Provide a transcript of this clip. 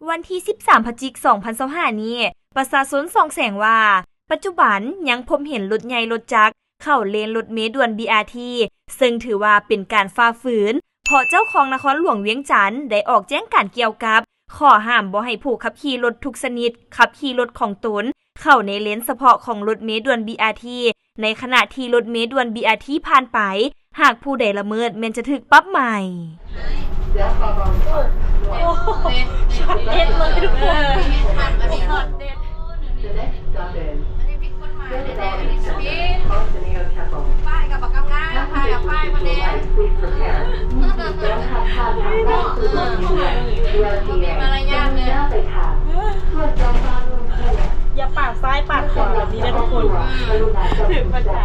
วันที่ 13 พฤศจิกายน 2025 นี้ประชาชนส่องแสงว่าปัจจุบันยังพบเห็นรถใหญ่รถจักรเข้าเลนรถเมล์ด่วน BRT ซึ่งถือว่าเป็นการฝ่าฝืนเพราะเจ้าของนครหลวงเวียงจันทน์ได้ออกแจ้งการเกี่ยวกับข้อห้ามบ่ให้ผู้ขับขี่รถทุกชนิดขับขี่รถของตนเข้าในเลนเฉพาะของรถเมล์ด่วน BRT ในขณะที่รถเมล์ด่วน BRT ผ่านไปหากผู้ใดละเมิดแม้นจะถูกปรับใหม่ช็อตเด็ดเลยทุกคนช็อตเด็ดป้ายกับปากกาง่ายป้ายกับป้ายมาเน่มีมารยาทเลยอย่าปาดซ้ายปาดขวาแบบนี้นะทุกคนถึงประจา